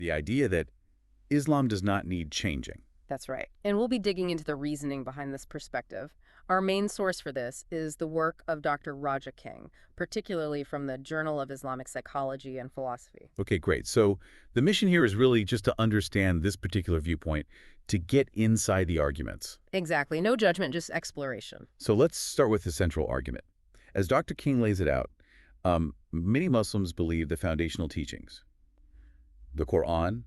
The idea that Islam does not need changing. That's right. And we'll be digging into the reasoning behind this perspective. Our main source for this is the work of Dr. Raja King, particularly from the Journal of Islamic Psychology and Philosophy. Okay, great. So the mission here is really just to understand this particular viewpoint, to get inside the arguments. Exactly. No judgment, just exploration. So let's start with the central argument. As Dr. King lays it out, many Muslims believe the foundational teachings, the Quran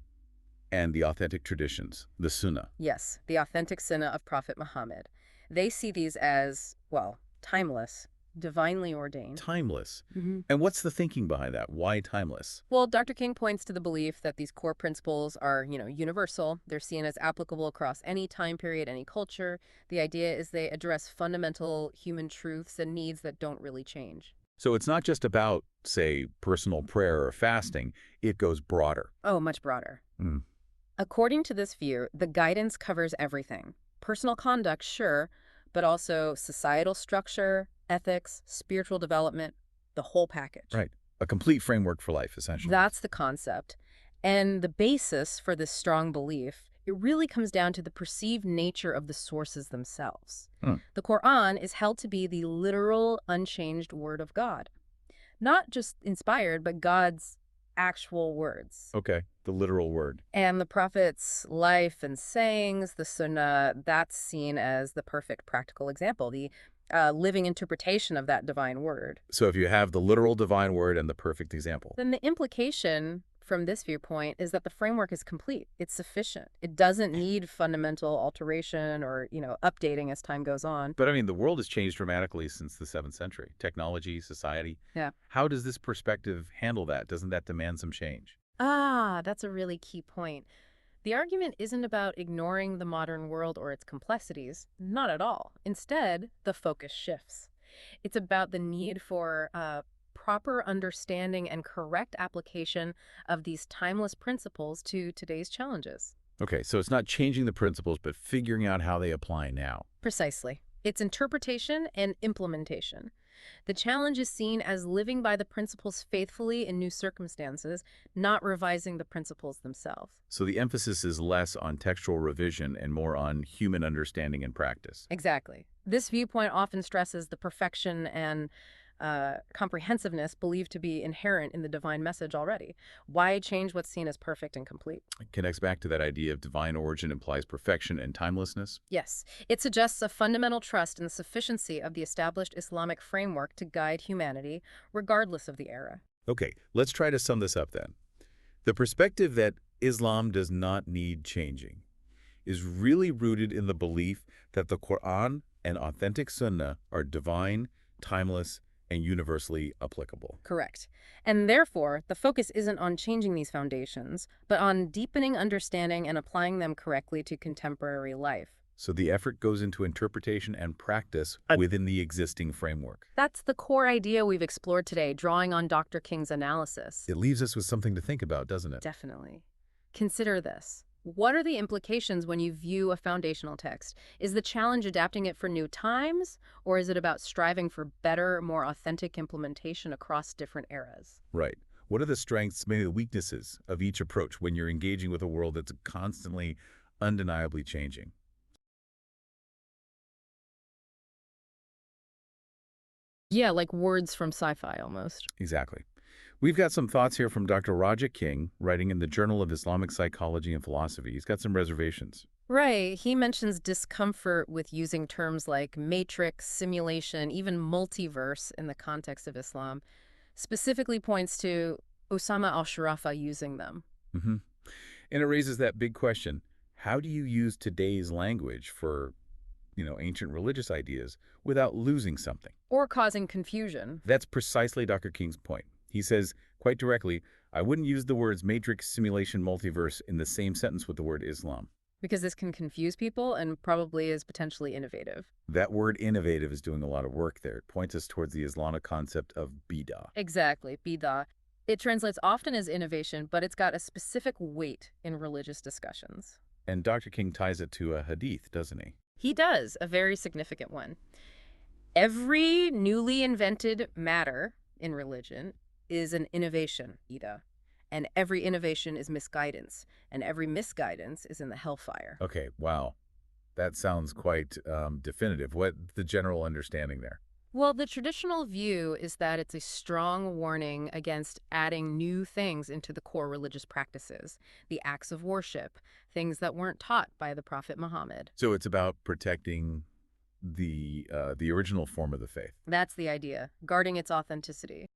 and the authentic traditions, the Sunnah. Yes, the authentic sunnah of Prophet Muhammad. They see these as, well, timeless, divinely ordained. Timeless. hmm And what's the thinking behind that? Why timeless? Well, Dr. King points to the belief that these core principles are, universal. They're seen as applicable across any time period, any culture. The idea is they address fundamental human truths and needs that don't really change. So it's not just about, say, personal prayer or fasting. It goes broader. Oh, much broader. Mm. According to this view, the guidance covers everything. Personal conduct, sure, but also societal structure, ethics, spiritual development, the whole package. Right. A complete framework for life, essentially. That's the concept. And the basis for this strong belief, it really comes down to the perceived nature of the sources themselves. Hmm. The Quran is held to be the literal, unchanged word of God. Not just inspired, but God's actual words. Okay, the literal word. And the prophet's life and sayings, the sunnah, that's seen as the perfect practical example, the living interpretation of that divine word. So if you have the literal divine word and the perfect example. Then the implication from this viewpoint is that the framework is complete. It's sufficient. It doesn't need fundamental alteration or, updating as time goes on. But I mean, the world has changed dramatically since the 7th century. Technology, society. Yeah. How does this perspective handle that? Doesn't that demand some change? Ah, that's a really key point. The argument isn't about ignoring the modern world or its complexities. Not at all. Instead, the focus shifts. It's about the need for proper understanding and correct application of these timeless principles to today's challenges. Okay, so it's not changing the principles, but figuring out how they apply now. Precisely. It's interpretation and implementation. The challenge is seen as living by the principles faithfully in new circumstances, not revising the principles themselves. So the emphasis is less on textual revision and more on human understanding and practice. Exactly. This viewpoint often stresses the perfection and comprehensiveness believed to be inherent in the divine message already. Why change what's seen as perfect and complete? It connects back to that idea of divine origin implies perfection and timelessness. Yes, it suggests a fundamental trust in the sufficiency of the established Islamic framework to guide humanity, regardless of the era. Okay, let's try to sum this up then. The perspective that Islam does not need changing is really rooted in the belief that the Quran and authentic Sunnah are divine, timeless, and universally applicable. Correct. And therefore, the focus isn't on changing these foundations, but on deepening understanding and applying them correctly to contemporary life. So the effort goes into interpretation and practice within the existing framework. That's the core idea we've explored today, drawing on Dr. King's analysis. It leaves us with something to think about, doesn't it? Definitely. Consider this. What are the implications when you view a foundational text? Is the challenge adapting it for new times, or is it about striving for better, more authentic implementation across different eras? Right. What are the strengths, maybe the weaknesses of each approach when you're engaging with a world that's constantly, undeniably changing? Yeah, like words from sci-fi almost. Exactly. We've got some thoughts here from Dr. Raja King, writing in the Journal of Islamic Psychology and Philosophy. He's got some reservations. Right. He mentions discomfort with using terms like matrix, simulation, even multiverse in the context of Islam. Specifically points to Osama al-Sharafa using them. hmm And it raises that big question. How do you use today's language for, ancient religious ideas without losing something? Or causing confusion. That's precisely Dr. King's point. He says, quite directly, I wouldn't use the words matrix, simulation, multiverse in the same sentence with the word Islam. Because this can confuse people and probably is potentially innovative. That word innovative is doing a lot of work there. It points us towards the Islamic concept of bidah. Exactly, bidah. It translates often as innovation, but it's got a specific weight in religious discussions. And Dr. King ties it to a hadith, doesn't he? He does, a very significant one. Every newly invented matter in religion is an innovation, Ida. and every innovation is misguidance, and every misguidance is in the hellfire. Okay, wow. That sounds quite definitive. What the general understanding there? Well, the traditional view is that it's a strong warning against adding new things into the core religious practices, the acts of worship, things that weren't taught by the Prophet Muhammad. So it's about protecting the original form of the faith. That's the idea, guarding its authenticity.